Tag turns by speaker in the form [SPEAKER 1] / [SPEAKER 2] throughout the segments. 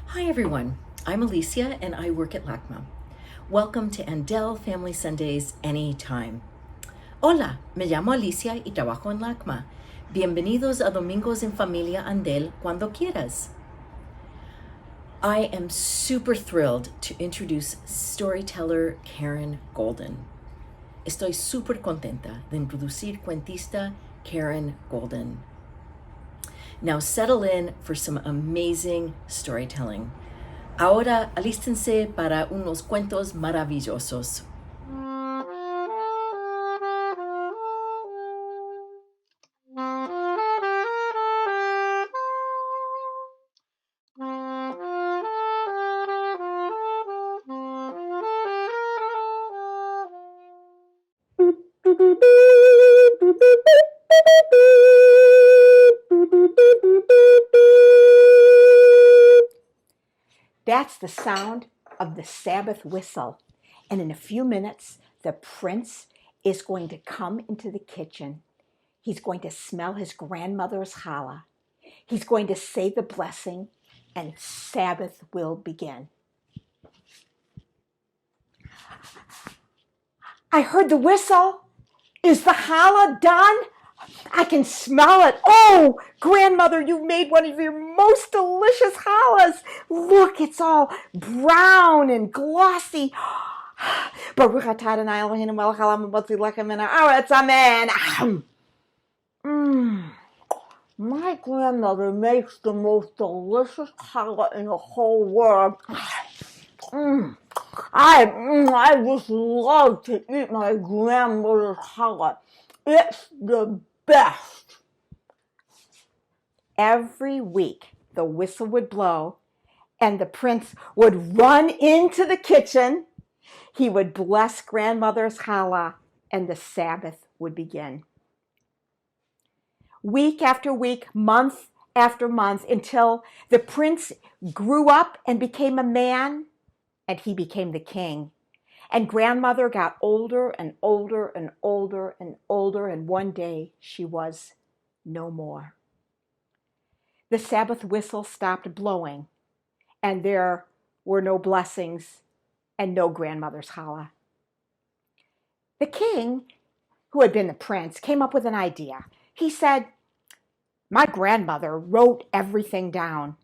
[SPEAKER 1] Hi everyone, I'm Alicia and I work at LACMA. Welcome to Andell Family Sundays Anytime. Hola, me llamo Alicia y trabajo en LACMA. Bienvenidos a Domingos en Familia Andell cuando quieras. I am super thrilled to introduce Storyteller Karen Golden. Estoy súper contenta de introducir cuentista Karen Golden. Now settle in for some amazing storytelling. Ahora alístense para unos cuentos maravillosos.
[SPEAKER 2] That's the sound of the Sabbath whistle. And in a few minutes, the prince is going to come into the kitchen. He's going to smell his grandmother's challah. He's going to say the blessing, and Sabbath will begin. I heard the whistle. Is the challah done? I can smell it. Oh, grandmother, you made one of your most delicious challahs. Look, it's all brown and glossy. Baruch atah Adonai Eloheinu melech haolam hamotzi lechem min haaretz. Amen. My grandmother makes the most delicious challah in the whole world. I just love to eat my grandmother's challah. It's the best. Every week, the whistle would blow, and the prince would run into the kitchen. He would bless grandmother's challah, and the Sabbath would begin. Week after week, month after month, until the prince grew up and became a man, and he became the king. And grandmother got older and older and older and older, and one day she was no more. The Sabbath whistle stopped blowing, and there were no blessings and no grandmother's challah. The king, who had been the prince, came up with an idea. He said, my grandmother wrote everything down.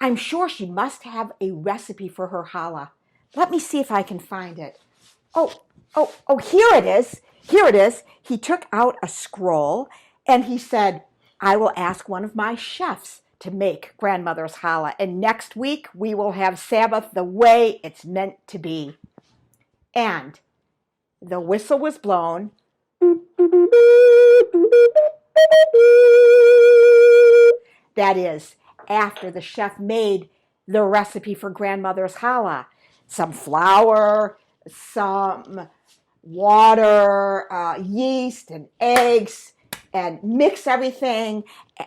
[SPEAKER 2] I'm sure she must have a recipe for her challah. Let me see if I can find it. Oh, here it is. Here it is. He took out a scroll and he said, I will ask one of my chefs to make grandmother's challah, and next week we will have Sabbath the way it's meant to be. And the whistle was blown. That is, after the chef made the recipe for grandmother's challah. Some flour, some water, yeast and eggs, and mix everything,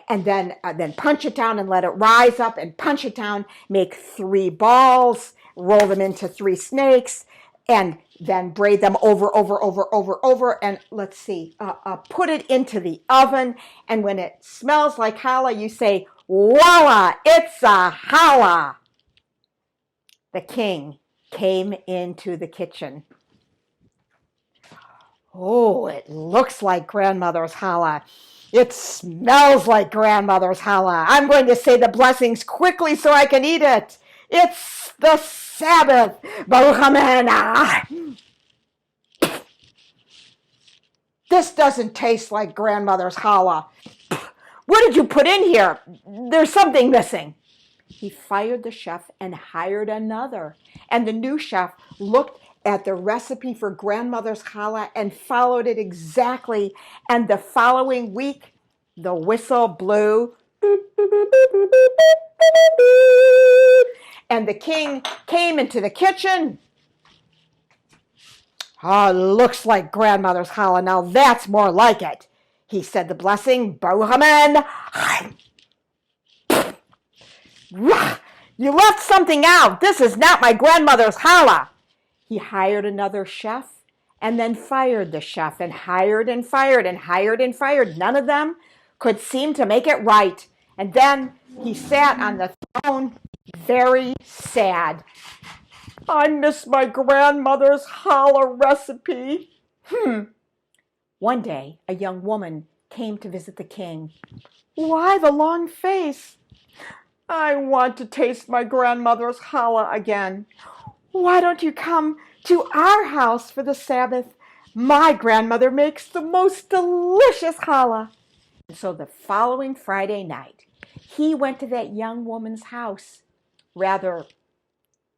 [SPEAKER 2] and then punch it down and let it rise up, and punch it down, make 3 balls, roll them into 3 snakes, and then braid them over, and let's see, put it into the oven, and when it smells like challah, you say, voila, it's a challah. The king came into the kitchen. Oh, it looks like grandmother's challah. It smells like grandmother's challah. I'm going to say the blessings quickly so I can eat it. It's the Sabbath. Baruch Amen. This doesn't taste like grandmother's challah. What did you put in here? There's something missing. He fired the chef and hired another. And the new chef looked at the recipe for grandmother's challah and followed it exactly. And the following week, the whistle blew. And the king came into the kitchen. Looks like grandmother's challah. Now that's more like it. He said the blessing, Baruch Amen. You left something out. This is not my grandmother's challah. He hired another chef and then fired the chef and hired and fired and hired and fired. None of them could seem to make it right. And then he sat on the throne very sad. I miss my grandmother's challah recipe. One day, a young woman came to visit the king. Why the long face? I want to taste my grandmother's challah again. Why don't you come to our house for the Sabbath? My grandmother makes the most delicious challah. So the following Friday night, he went to that young woman's house, rather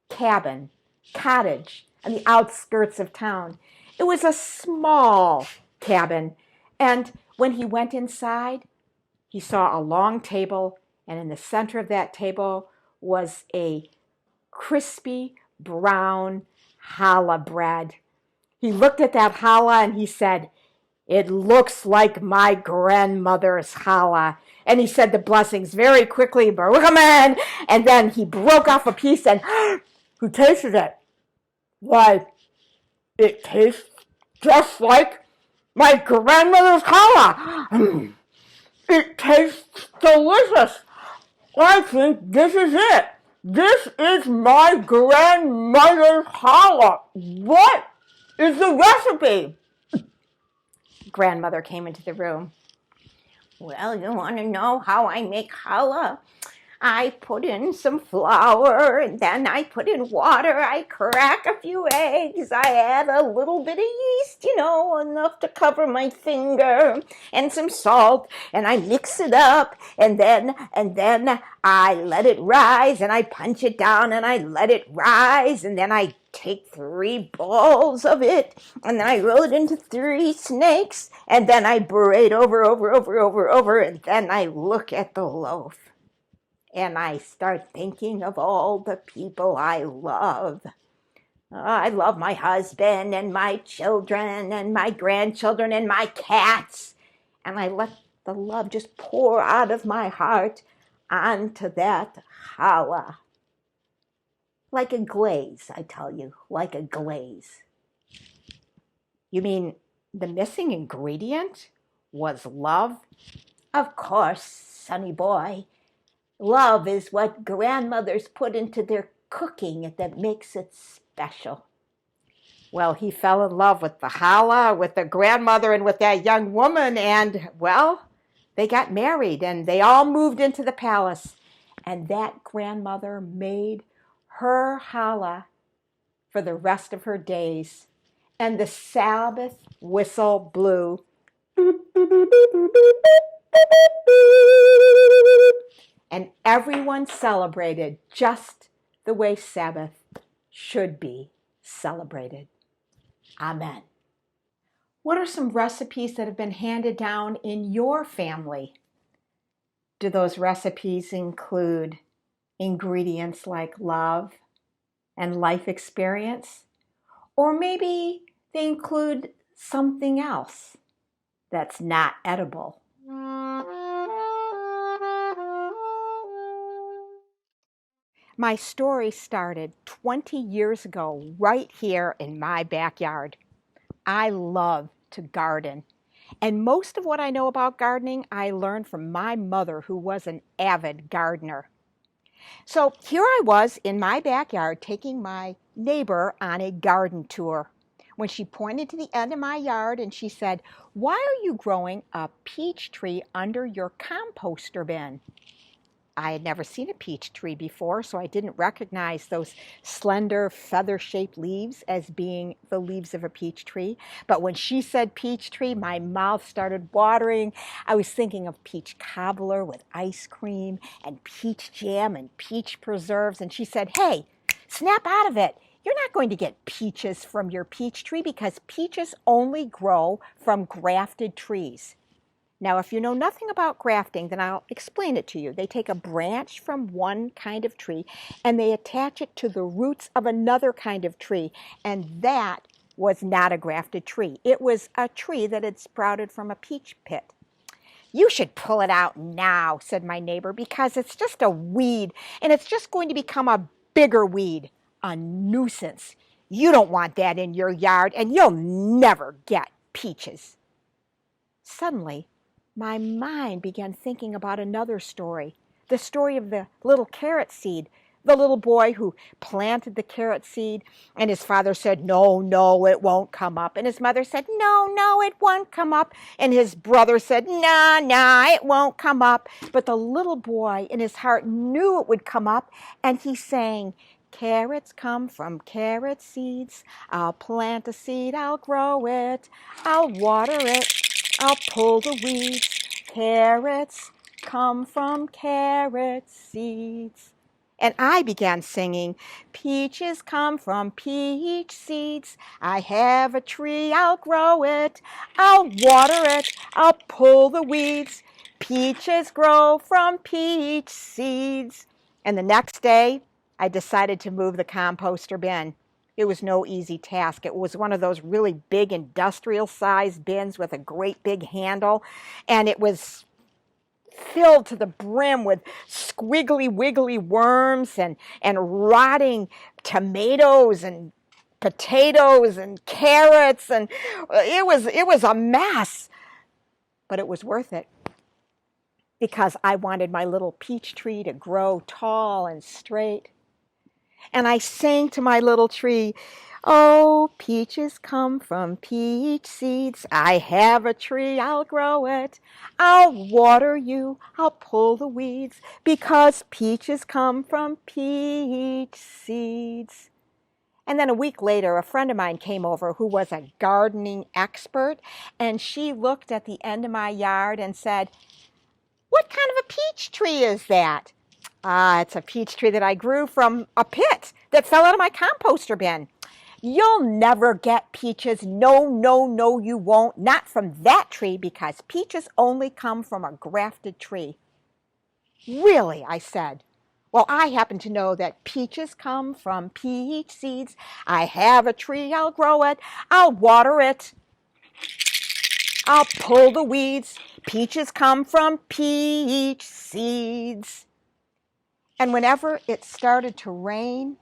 [SPEAKER 2] cottage on the outskirts of town. It was a small cabin, and when he went inside, he saw a long table, and in the center of that table was a crispy brown challah bread. He looked at that challah and he said, "It looks like my grandmother's challah." And he said the blessings very quickly, Baruch Amen, and then he broke off a piece and who tasted it? Why, it tastes just like my grandmother's challah. It tastes delicious. I think this is it. This is my grandmother's challah. What is the recipe? Grandmother came into the room. Well, you want to know how I make challah? I put in some flour, and then I put in water. I crack a few eggs. I add a little bit of yeast, enough to cover my finger, and some salt, and I mix it up, and then I let it rise, and I punch it down, and I let it rise, and then I take 3 balls of it, and then I roll it into 3 snakes, and then I braid over, and then I look at the loaf. And I start thinking of all the people I love. I love my husband and my children and my grandchildren and my cats. And I let the love just pour out of my heart onto that challah. Like a glaze, I tell you, like a glaze. You mean the missing ingredient was love? Of course, sonny boy. Love is what grandmothers put into their cooking that makes it special. Well, he fell in love with the challah, with the grandmother, and with that young woman, and, well, they got married, and they all moved into the palace. And that grandmother made her challah for the rest of her days. And the Sabbath whistle blew. And everyone celebrated just the way Sabbath should be celebrated. Amen. What are some recipes that have been handed down in your family? Do those recipes include ingredients like love and life experience? Or maybe they include something else that's not edible? My story started 20 years ago right here in my backyard. I love to garden. And most of what I know about gardening, I learned from my mother, who was an avid gardener. So here I was in my backyard taking my neighbor on a garden tour when she pointed to the end of my yard and she said, "Why are you growing a peach tree under your composter bin?" I had never seen a peach tree before, so I didn't recognize those slender, feather-shaped leaves as being the leaves of a peach tree. But when she said peach tree, my mouth started watering. I was thinking of peach cobbler with ice cream and peach jam and peach preserves. And she said, "Hey, snap out of it. You're not going to get peaches from your peach tree because peaches only grow from grafted trees." Now, if you know nothing about grafting, then I'll explain it to you. They take a branch from one kind of tree and they attach it to the roots of another kind of tree. And that was not a grafted tree. It was a tree that had sprouted from a peach pit. "You should pull it out now," said my neighbor, "because it's just a weed and it's just going to become a bigger weed, a nuisance. You don't want that in your yard and you'll never get peaches." Suddenly, my mind began thinking about another story, the story of the little carrot seed The little boy who planted the carrot seed, and his father said, no, no, it won't come up. And his mother said, no, no, it won't come up. And his brother said, nah, nah, it won't come up. But the little boy in his heart knew it would come up, and he sang, carrots come from carrot seeds. I'll plant a seed, I'll grow it, I'll water it, I'll pull the weeds. Carrots come from carrot seeds. And I began singing, peaches come from peach seeds. I have a tree, I'll grow it, I'll water it, I'll pull the weeds. Peaches grow from peach seeds. And the next day, I decided to move the composter bin. It was no easy task. It was one of those really big industrial-sized bins with a great big handle, and it was filled to the brim with squiggly wiggly worms and rotting tomatoes and potatoes and carrots, and it was a mess, but it was worth it because I wanted my little peach tree to grow tall and straight. And I sang to my little tree, oh, peaches come from peach seeds. I have a tree, I'll grow it. I'll water you, I'll pull the weeds, because peaches come from peach seeds. And then a week later, a friend of mine came over who was a gardening expert, and she looked at the end of my yard and said, what kind of a peach tree is that? It's a peach tree that I grew from a pit that fell out of my composter bin. You'll never get peaches. No, no, no, you won't. Not from that tree, because peaches only come from a grafted tree. Really, I said. Well, I happen to know that peaches come from peach seeds. I have a tree, I'll grow it, I'll water it, I'll pull the weeds. Peaches come from peach seeds. And whenever it started to rain,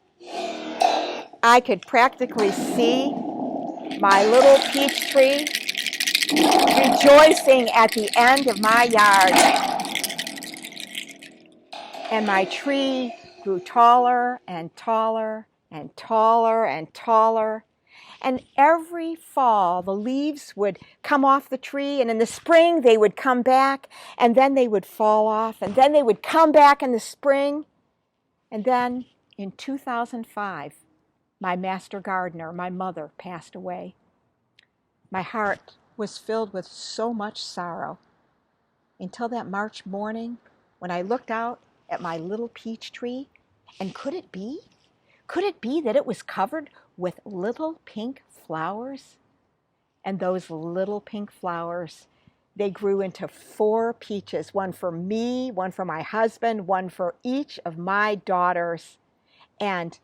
[SPEAKER 2] I could practically see my little peach tree rejoicing at the end of my yard. And my tree grew taller and taller and taller and taller. And every fall, the leaves would come off the tree, and in the spring, they would come back, and then they would fall off, and then they would come back in the spring. And then in 2005, my master gardener, my mother, passed away. My heart was filled with so much sorrow until that March morning when I looked out at my little peach tree, and could it be that it was covered with little pink flowers? And those little pink flowers, they grew into 4 peaches, one for me, one for my husband, one for each of my daughters. And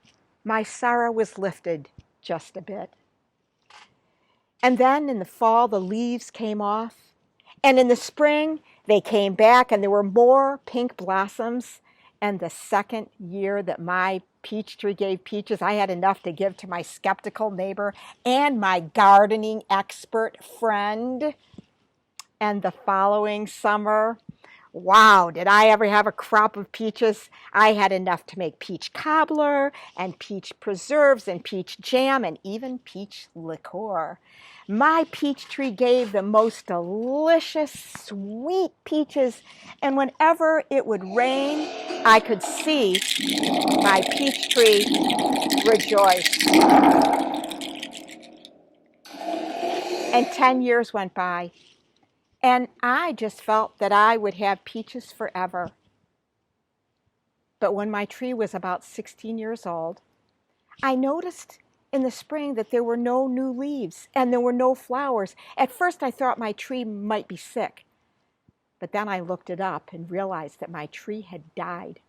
[SPEAKER 2] my sorrow was lifted just a bit. And then in the fall, the leaves came off. And in the spring, they came back, and there were more pink blossoms. And the second year that my peach tree gave peaches, I had enough to give to my skeptical neighbor and my gardening expert friend. And the following summer, wow, did I ever have a crop of peaches? I had enough to make peach cobbler and peach preserves and peach jam and even peach liqueur. My peach tree gave the most delicious, sweet peaches, and whenever it would rain, I could see my peach tree rejoice. And 10 years went by, and I just felt that I would have peaches forever. But when my tree was about 16 years old, I noticed in the spring that there were no new leaves and there were no flowers. At first I thought my tree might be sick, but then I looked it up and realized that my tree had died.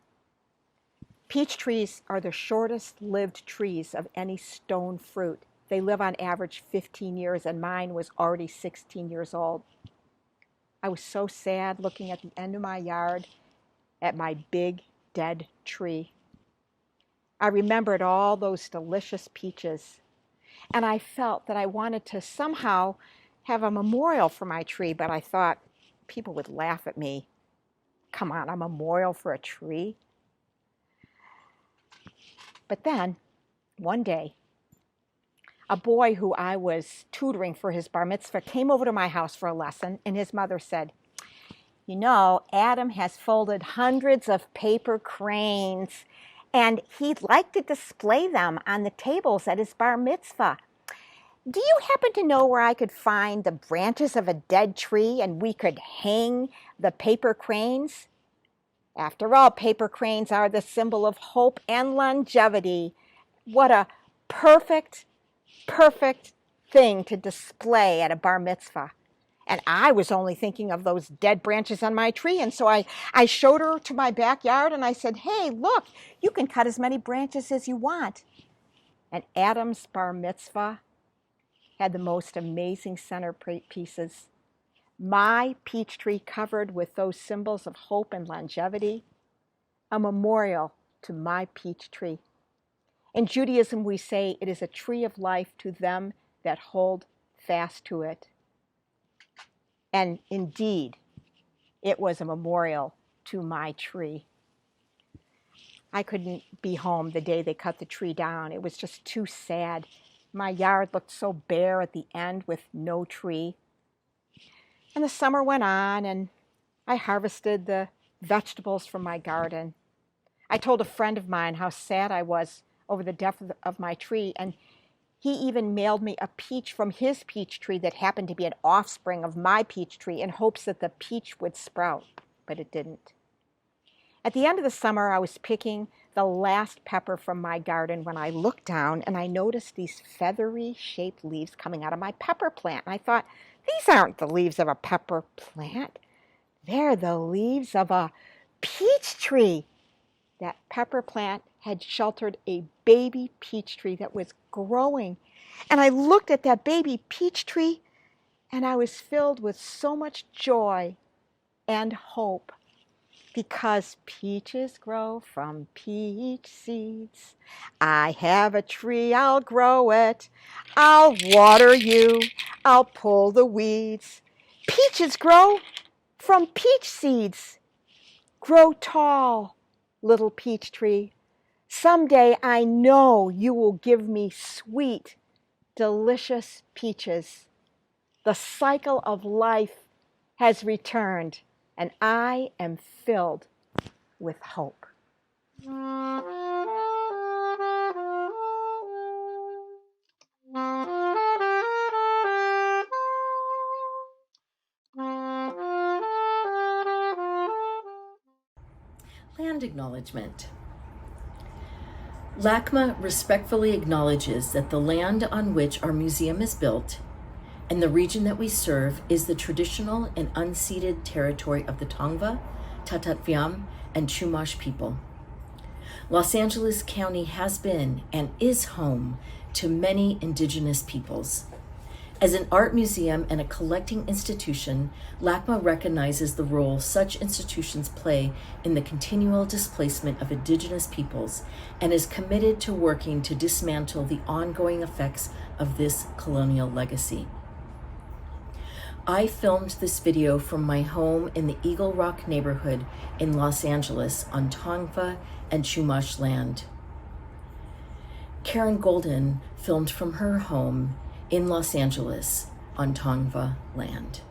[SPEAKER 2] Peach trees are the shortest lived trees of any stone fruit. They live on average 15 years, and mine was already 16 years old. I was so sad looking at the end of my yard at my big dead tree. I remembered all those delicious peaches, and I felt that I wanted to somehow have a memorial for my tree, but I thought people would laugh at me. Come on, a memorial for a tree? But then, one day, a boy who I was tutoring for his bar mitzvah came over to my house for a lesson, and his mother said, "You know, Adam has folded hundreds of paper cranes, and he'd like to display them on the tables at his bar mitzvah. Do you happen to know where I could find the branches of a dead tree and we could hang the paper cranes? After all, paper cranes are the symbol of hope and longevity. What a perfect thing to display at a bar mitzvah." And I was only thinking of those dead branches on my tree. And so I showed her to my backyard and I said, "Hey, look, you can cut as many branches as you want." And Adam's bar mitzvah had the most amazing centerpieces. My peach tree covered with those symbols of hope and longevity, a memorial to my peach tree. In Judaism, we say it is a tree of life to them that hold fast to it. And indeed, it was a memorial to my tree. I couldn't be home the day they cut the tree down. It was just too sad. My yard looked so bare at the end with no tree. And the summer went on, and I harvested the vegetables from my garden. I told a friend of mine how sad I was over the death of my tree, and he even mailed me a peach from his peach tree that happened to be an offspring of my peach tree in hopes that the peach would sprout, but it didn't. At the end of the summer, I was picking the last pepper from my garden when I looked down and I noticed these feathery shaped leaves coming out of my pepper plant. And I thought, these aren't the leaves of a pepper plant. They're the leaves of a peach tree. That pepper plant had sheltered a baby peach tree that was growing. And I looked at that baby peach tree and I was filled with so much joy and hope, because peaches grow from peach seeds. I have a tree, I'll grow it. I'll water you, I'll pull the weeds. Peaches grow from peach seeds. Grow tall, little peach tree. Someday I know you will give me sweet, delicious peaches. The cycle of life has returned, and I am filled with hope.
[SPEAKER 1] Land acknowledgement. LACMA respectfully acknowledges that the land on which our museum is built and the region that we serve is the traditional and unceded territory of the Tongva, Tatatviam, and Chumash people. Los Angeles County has been and is home to many indigenous peoples. As an art museum and a collecting institution, LACMA recognizes the role such institutions play in the continual displacement of indigenous peoples and is committed to working to dismantle the ongoing effects of this colonial legacy. I filmed this video from my home in the Eagle Rock neighborhood in Los Angeles on Tongva and Chumash land. Karen Golden filmed from her home in Los Angeles on Tongva land.